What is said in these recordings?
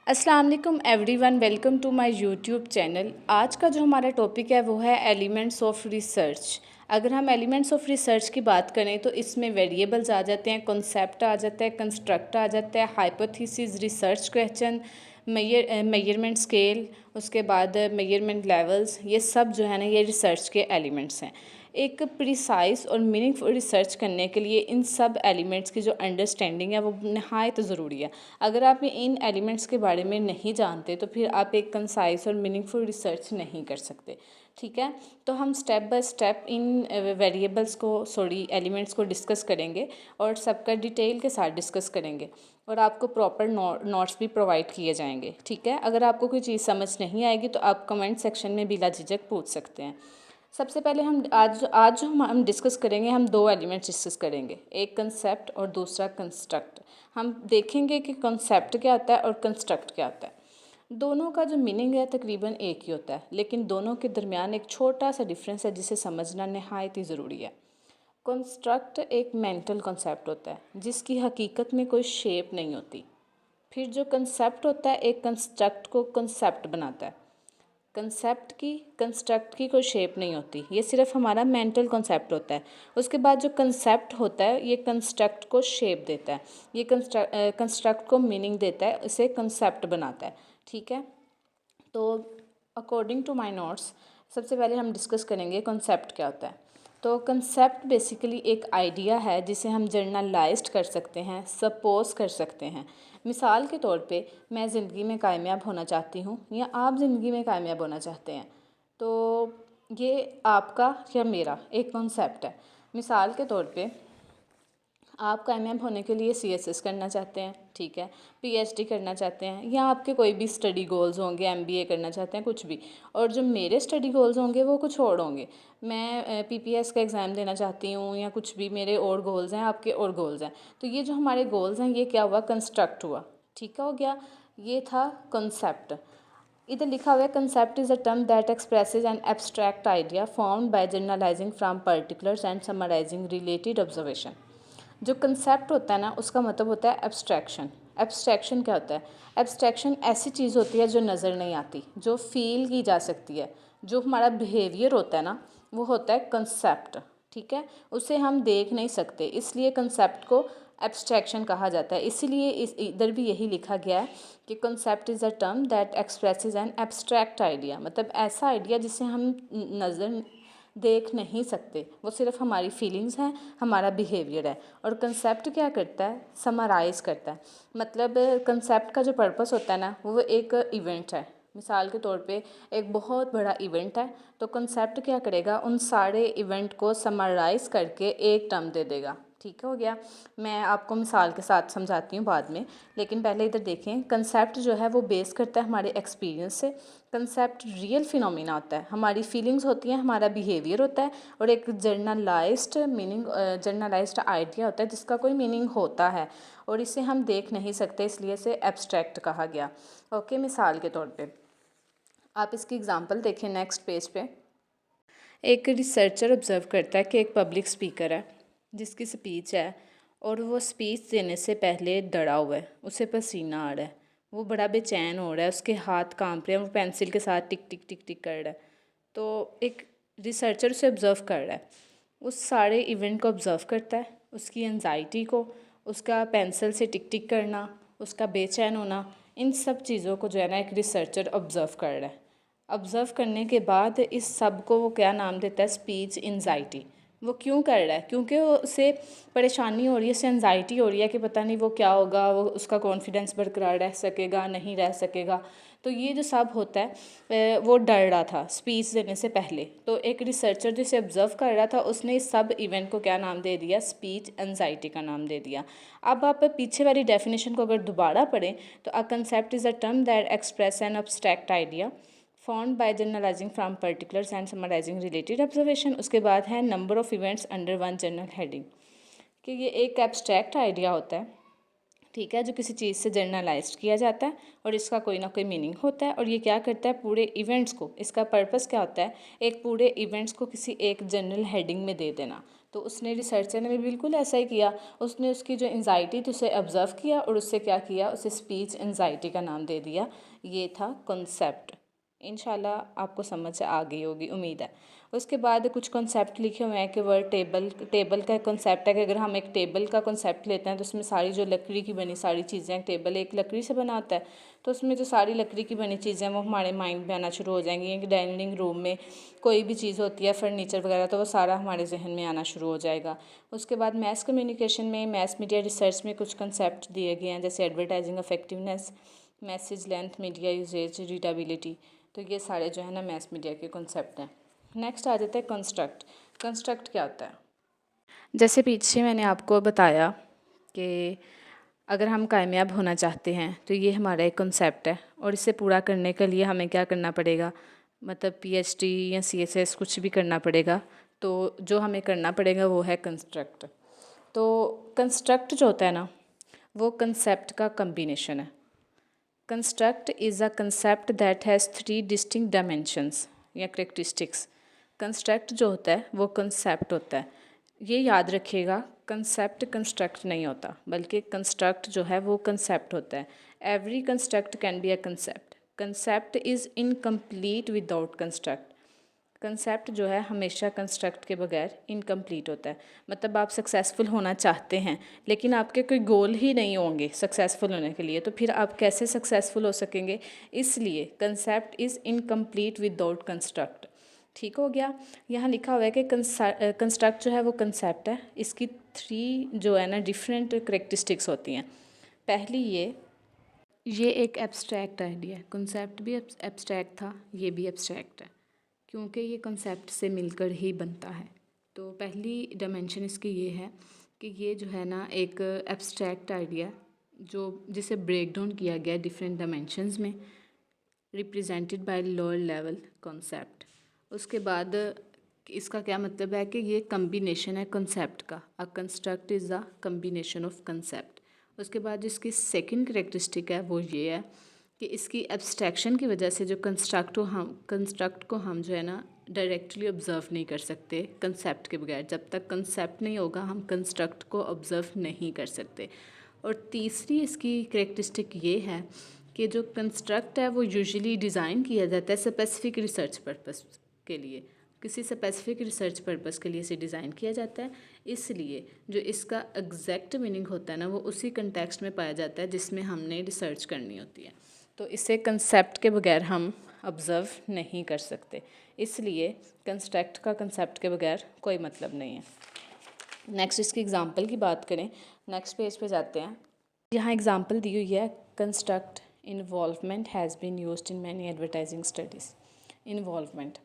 अस्सलाम वालेकुम everyone, welcome to my YouTube channel. आज का जो हमारा टॉपिक है वो है एलिमेंट्स ऑफ रिसर्च। अगर हम एलिमेंट्स ऑफ रिसर्च की बात करें तो इसमें वेरिएबल्स आ जाते हैं, कॉन्सेप्ट आ जाता है, कंस्ट्रक्ट आ जाता है, hypothesis, research question, measurement scale, उसके बाद मेजरमेंट लेवल्स। ये सब जो है ना ये रिसर्च के एलिमेंट्स हैं। एक प्रिसाइज और मीनिंगफुल रिसर्च करने के लिए इन सब एलिमेंट्स की जो अंडरस्टैंडिंग है वो नहायत ज़रूरी है। अगर आप इन एलिमेंट्स के बारे में नहीं जानते तो फिर आप एक कंसाइज और मीनिंगफुल रिसर्च नहीं कर सकते। ठीक है, तो हम step by step in variables को एलिमेंट्स को डिस्कस करेंगे और सबका डिटेल के साथ डिस्कस करेंगे और आपको प्रॉपर नोट्स भी प्रोवाइड किए जाएंगे। ठीक है, अगर आपको कोई चीज़ समझ नहीं आएगी तो आप कमेंट सेक्शन में बिला झिझक पूछ सकते हैं। सबसे पहले हम आज जो हम डिस्कस करेंगे, हम दो एलिमेंट्स डिस्कस करेंगे, एक कंसेप्ट और दूसरा कंस्ट्रक्ट। हम देखेंगे कि कंसेप्ट क्या होता है और कंस्ट्रक्ट क्या होता है। दोनों का जो मीनिंग है तकरीबन एक ही होता है, लेकिन दोनों के दरमियान एक छोटा सा डिफरेंस है जिसे समझना नहायत ही ज़रूरी है। कंस्ट्रक्ट एक मेंटल कॉन्सेप्ट होता है जिसकी हकीकत में कोई शेप नहीं होती। फिर जो कंसेप्ट होता है एक कंस्ट्रक्ट को कंसेप्ट बनाता है। कंस्ट्रक्ट की कोई शेप नहीं होती, ये सिर्फ हमारा मेंटल कॉन्सेप्ट होता है। उसके बाद जो कंसेप्ट होता है ये कंस्ट्रक्ट को शेप देता है, ये कंस्ट्रक्ट को मीनिंग देता है, इसे कंसेप्ट बनाता है। ठीक है, तो अकॉर्डिंग टू माय नोट्स सबसे पहले हम डिस्कस करेंगे कॉन्सेप्ट क्या होता है। तो कंसेप्ट बेसिकली एक आइडिया है जिसे हम जर्नलाइज्ड कर सकते हैं, सपोज कर सकते हैं। मिसाल के तौर पे मैं ज़िंदगी में कामयाब होना चाहती हूँ या आप ज़िंदगी में कामयाब होना चाहते हैं, तो ये आपका या मेरा एक कॉन्सेप्ट है। मिसाल के तौर पे आप कामयाब होने के लिए सीएसएस करना चाहते हैं, ठीक है, पीएचडी करना चाहते हैं, या आपके कोई भी स्टडी गोल्स होंगे, एमबीए करना चाहते हैं, कुछ भी। और जो मेरे स्टडी गोल्स होंगे वो कुछ और होंगे, मैं पीपीएस का एग्ज़ाम देना चाहती हूँ या कुछ भी मेरे और गोल्स हैं, आपके और गोल्स हैं। तो ये जो हमारे गोल्स हैं ये क्या हुआ, कंस्ट्रक्ट हुआ। ठीक है, हो गया, ये था कॉन्सेप्ट। इधर लिखा हुआ है concept is a term that expresses an abstract idea formed by generalising from particulars and summarising related observation. जो कंसेप्ट होता है ना उसका मतलब होता है एब्स्ट्रैक्शन। एब्स्ट्रैक्शन क्या होता है? एब्स्ट्रैक्शन ऐसी चीज़ होती है जो नज़र नहीं आती, जो फील की जा सकती है। जो हमारा बिहेवियर होता है ना वो होता है कंसेप्ट। ठीक है, उसे हम देख नहीं सकते, इसलिए कंसेप्ट को एब्स्ट्रैक्शन कहा जाता है। इसीलिए इधर भी यही लिखा गया है कि concept is a term that expresses an abstract idea, मतलब ऐसा आइडिया जिसे हम नज़र देख नहीं सकते, वो सिर्फ हमारी फीलिंग्स हैं, हमारा बिहेवियर है। और कंसेप्ट क्या करता है, समराइज़ करता है। मतलब कंसेप्ट का जो पर्पस होता है ना वो एक इवेंट है। मिसाल के तौर पे एक बहुत बड़ा इवेंट है, तो कंसेप्ट क्या करेगा, उन सारे इवेंट को समराइज़ करके एक टर्म दे देगा। ठीक हो गया, मैं आपको मिसाल के साथ समझाती हूँ बाद में, लेकिन पहले इधर देखें। कंसेप्ट जो है वो बेस करता है हमारे एक्सपीरियंस से। कंसेप्ट रियल फिनोमिना होता है, हमारी फीलिंग्स होती हैं, हमारा बिहेवियर होता है, और एक जर्नलाइज्ड आइडिया होता है जिसका कोई मीनिंग होता है और इसे हम देख नहीं सकते, इसलिए इसे एब्स्ट्रैक्ट कहा गया। ओके, मिसाल के तौर पे आप इसकी एग्जांपल देखें नेक्स्ट पेज पे। एक रिसर्चर ऑब्जर्व करता है कि एक पब्लिक स्पीकर है जिसकी स्पीच है और वो स्पीच देने से पहले डरा हुआ है, उसे पसीना आ रहा है, वो बड़ा बेचैन हो रहा है, उसके हाथ कांप रहे हैं, वो पेंसिल के साथ टिक टिक टिक टिक कर रहा है। तो एक रिसर्चर उसे ऑब्ज़र्व कर रहा है, उस सारे इवेंट को ऑब्ज़र्व करता है, उसकी एंजाइटी को, उसका पेंसिल से टिक टिक करना, उसका बेचैन होना, इन सब चीज़ों को जो है ना एक रिसर्चर ऑब्ज़र्व कर रहा है। ऑब्ज़र्व करने के बाद इस सब को वो क्या नाम देता है, स्पीच एंजाइटी। वो क्यों कर रहा है? क्योंकि वो उसे परेशानी हो रही है, उसे एंजाइटी हो रही है कि पता नहीं वो क्या होगा, वो उसका कॉन्फिडेंस बरकरार रह सकेगा, नहीं रह सकेगा। तो ये जो सब होता है वो डर रहा था स्पीच देने से पहले। तो एक रिसर्चर जिसे ऑब्ज़र्व कर रहा था उसने इस सब इवेंट को क्या नाम दे दिया, स्पीच एंजाइटी का नाम दे दिया। अब आप पीछे वाली डेफिनेशन को अगर दोबारा पढ़ें तो a concept is a term that express an abstract idea found by generalising from particulars and summarising related observation. उसके बाद है number of events under one general heading, कि ये एक एब्स्ट्रैक्ट आइडिया होता है, ठीक है, जो किसी चीज़ से जर्नलाइज्ड किया जाता है और इसका कोई ना कोई मीनिंग होता है। और ये क्या करता है, पूरे इवेंट्स को, इसका पर्पस क्या होता है, एक पूरे इवेंट्स को किसी एक जनरल हेडिंग में दे देना, तो उसने रिसर्चर ने भी बिल्कुल ऐसा ही किया, उसने उसकी जो एंजाइटी थी उसे ऑब्ज़र्व किया और उससे क्या किया, उसे स्पीच एंजाइटी का नाम दे दिया। ये था कॉन्सेप्ट। इंशाल्लाह आपको समझ आ गई होगी, उम्मीद है। उसके बाद कुछ कॉन्सेप्ट लिखे हुए हैं कि वर्ड टेबल का कॉन्सेप्ट है कि अगर हम एक टेबल का कॉन्सेप्ट लेते हैं तो उसमें सारी जो लकड़ी की बनी सारी चीज़ें, टेबल एक लकड़ी से बना होता है, तो उसमें जो सारी लकड़ी की बनी चीज़ें वो हमारे माइंड में आना शुरू हो जाएंगी। कि डाइनिंग रूम में कोई भी चीज़ होती है, फर्नीचर वगैरह, तो वो सारा हमारे जहन में आना शुरू हो जाएगा। उसके बाद मैस कम्युनिकेशन में, मैस मीडिया रिसर्च में कुछ कंसेप्ट दिए गए हैं, जैसे advertising effectiveness, message length, media usage, readability. तो ये सारे जो है ना मैस मीडिया के कॉन्सेप्ट हैं। नेक्स्ट आ जाता है कंस्ट्रक्ट। कंस्ट्रक्ट क्या होता है? जैसे पीछे मैंने आपको बताया कि अगर हम कामयाब होना चाहते हैं तो ये हमारा एक कॉन्सेप्ट है, और इसे पूरा करने के लिए हमें क्या करना पड़ेगा, मतलब पीएचडी या सीएसएस कुछ भी करना पड़ेगा। तो जो हमें करना पड़ेगा वो है कंस्ट्रक्ट। तो कंस्ट्रक्ट जो होता है ना, वो कंसेप्ट का कम्बिनेशन है। Construct is a concept that has 3 distinct dimensions या करेक्टरिस्टिक्स। कंस्ट्रक्ट जो होता है वो कंसेप्ट होता है। ये याद रखिएगा, कंसेप्ट कंस्ट्रक्ट नहीं होता, बल्कि कंस्ट्रक्ट जो है वो कंसेप्ट होता है। Every construct can be a concept. Concept is incomplete without construct. Concept जो है हमेशा कंस्ट्रक्ट के बगैर इनकम्प्लीट होता है। मतलब आप सक्सेसफुल होना चाहते हैं लेकिन आपके कोई गोल ही नहीं होंगे सक्सेसफुल होने के लिए, तो फिर आप कैसे सक्सेसफुल हो सकेंगे? इसलिए concept is incomplete without construct. ठीक हो गया। यहाँ लिखा हुआ है कि कंस्ट्रक्ट जो है वो कंसेप्ट है, इसकी 3 जो है ना डिफरेंट करेक्टरिस्टिक्स होती हैं। पहली ये एक एब्स्ट्रैक्ट आइडिया है। कंसेप्ट भी एब्स्ट्रैक्ट था, ये भी एब्स्ट्रैक्ट है, क्योंकि ये कंसेप्ट से मिलकर ही बनता है। तो पहली डायमेंशन इसकी ये है कि ये जो है ना एक एब्स्ट्रैक्ट आइडिया जो जिसे ब्रेक डाउन किया गया डिफरेंट डायमेंशंस में, represented by lower level concept. उसके बाद इसका क्या मतलब है कि ये कम्बिनेशन है कंसेप्ट का। A construct is a combination of concept. उसके बाद जिसकी सेकंड करेक्टरिस्टिक है वो ये है कि इसकी एब्स्ट्रैक्शन की वजह से जो कंस्ट्रक्ट को हम जो है ना डायरेक्टली ऑब्ज़र्व नहीं कर सकते कंसेप्ट के बगैर। जब तक कंसेप्ट नहीं होगा हम कंस्ट्रक्ट को ऑब्ज़र्व नहीं कर सकते। और तीसरी इसकी करेक्टरिस्टिक ये है कि जो कंस्ट्रक्ट है वो यूजुअली डिज़ाइन किया जाता है स्पेसिफिक रिसर्च पर्पस के लिए। किसी स्पेसिफिक रिसर्च पर्पस के लिए इसे डिज़ाइन किया जाता है, इसलिए जो इसका एग्जैक्ट मीनिंग होता है ना वो उसी कंटेक्स्ट में पाया जाता है जिसमें हमने रिसर्च करनी होती है। तो इसे कंसेप्ट के बगैर हम ऑब्ज़र्व नहीं कर सकते, इसलिए कंस्ट्रक्ट का कंसेप्ट के बगैर कोई मतलब नहीं है। नेक्स्ट इसकी एग्ज़ाम्पल की बात करें, नेक्स्ट पेज पे जाते हैं। यहाँ एग्ज़ाम्पल दी हुई है, construct involvement has been used in many advertising studies. Involvement,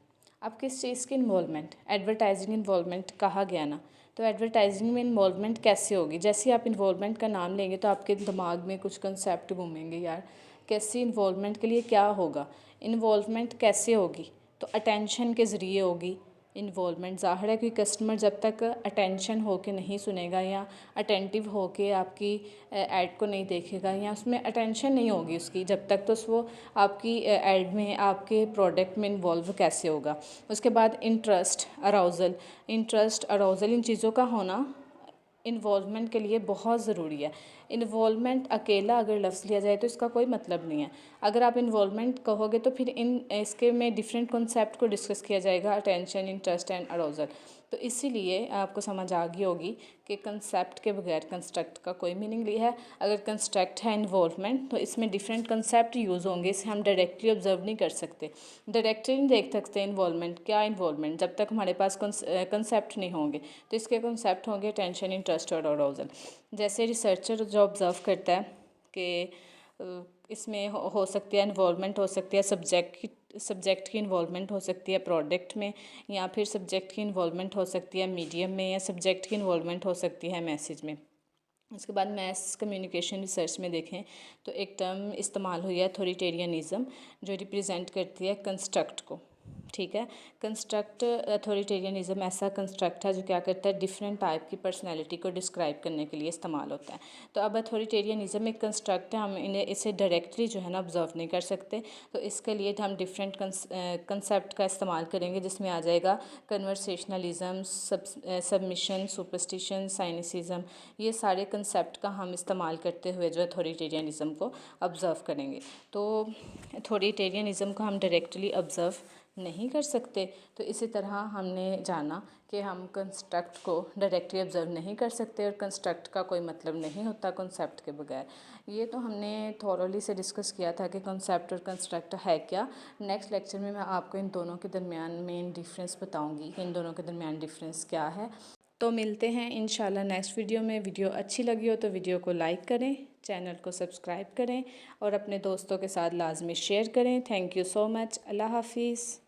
अब किस चीज़ की इन्वॉल्वमेंट? एडवर्टाइजिंग इन्वॉल्वमेंट कहा गया ना, तो एडवर्टाइजिंग में इन्वॉल्वमेंट कैसे होगी? जैसे ही आप इन्वॉल्वमेंट का नाम लेंगे तो आपके दिमाग में कुछ कंसेप्ट घूमेंगे, यार कैसी इन्वॉल्वमेंट के लिए क्या होगा, इन्वॉल्वमेंट कैसे होगी? तो अटेंशन के ज़रिए होगी इन्वॉल्वमेंट। ज़ाहिर है कि कस्टमर जब तक अटेंशन हो के नहीं सुनेगा या अटेंटिव हो के आपकी ऐड को नहीं देखेगा या उसमें अटेंशन नहीं होगी उसकी, जब तक तो वो आपकी ऐड में आपके प्रोडक्ट में इन्वॉल्व कैसे होगा? उसके बाद इंटरेस्ट अराउज़ल इन चीज़ों का होना इन्वॉल्वमेंट के लिए बहुत ज़रूरी है। इन्वॉल्वमेंट अकेला अगर लफ्ज़ लिया जाए तो इसका कोई मतलब नहीं है। अगर आप इन्वॉल्वमेंट कहोगे तो फिर इसके में डिफरेंट कॉन्सेप्ट को डिस्कस किया जाएगा, अटेंशन, इंटरेस्ट एंड अराउज़ल। तो इसीलिए आपको समझ आ गई होगी कि कंसेप्ट के बगैर कंस्ट्रक्ट का कोई मीनिंग नहीं है। अगर कंस्ट्रक्ट है इन्वॉल्वमेंट तो इसमें डिफरेंट कंसेप्ट यूज़ होंगे, इसे हम डायरेक्टली ऑब्जर्व नहीं कर सकते, डायरेक्टली नहीं देख सकते इन्वॉल्वमेंट क्या इन्वॉल्वमेंट, जब तक हमारे पास कंसेप्ट नहीं होंगे। तो इसके कंसेप्ट होंगे टेंशन, इंटरेस्ट और अराउज़ल। जैसे रिसर्चर जो ऑब्ज़र्व करता है कि इसमें हो सकती है इन्वॉल्वमेंट, हो सकती है सब्जेक्ट की इन्वॉल्वमेंट हो सकती है प्रोडक्ट में, या फिर सब्जेक्ट की इन्वॉल्वमेंट हो सकती है मीडियम में, या सब्जेक्ट की इन्वॉल्वमेंट हो सकती है मैसेज में। उसके बाद मैस कम्युनिकेशन रिसर्च में देखें तो एक टर्म इस्तेमाल हुई है अथॉरिटेरियनिज़्म, जो रिप्रेजेंट करती है कंस्ट्रक्ट को। ठीक है। कंस्ट्रक्ट अथॉरिटेरियनिज़्म ऐसा कंस्ट्रक्ट है जो क्या करता है, डिफरेंट टाइप की पर्सनैलिटी को डिस्क्राइब करने के लिए इस्तेमाल होता है। तो अब अथॉरिटेरियनिज़्म एक कंस्ट्रक्ट है, हम इसे डायरेक्टली जो है ना ऑब्जर्व नहीं कर सकते, तो इसके लिए हम डिफरेंट कंसेप्ट का इस्तेमाल करेंगे, जिसमें आ जाएगा कन्वर्सेशनलिज़म, सबमिशन, सुपरस्टिशन, साइनिसिज़म। ये सारे कंसेप्ट का हम इस्तेमाल करते हुए जो अथॉरिटेरियनिज़म को ऑब्ज़र्व करेंगे। तो अथॉरिटेरियनिज़म को हम डायरेक्टली ऑब्ज़र्व नहीं कर सकते, तो इसी तरह हमने जाना कि हम कंस्ट्रक्ट को डायरेक्टली ऑब्ज़र्व नहीं कर सकते और कंस्ट्रक्ट का कोई मतलब नहीं होता कॉन्सेप्ट के बगैर। ये तो हमने थॉरोली से डिस्कस किया था कि कॉन्सेप्ट और कंस्ट्रक्ट है क्या। नेक्स्ट लेक्चर में मैं आपको इन दोनों के दरमियान मेन डिफरेंस बताऊंगी कि इन दोनों के दरमियान डिफरेंस क्या है। तो मिलते हैं इंशाल्लाह नेक्स्ट वीडियो में। वीडियो अच्छी लगी हो तो वीडियो को लाइक करें, चैनल को सब्सक्राइब करें और अपने दोस्तों के साथ लाजमी शेयर करें। Thank you so much. Allah हाफिज़।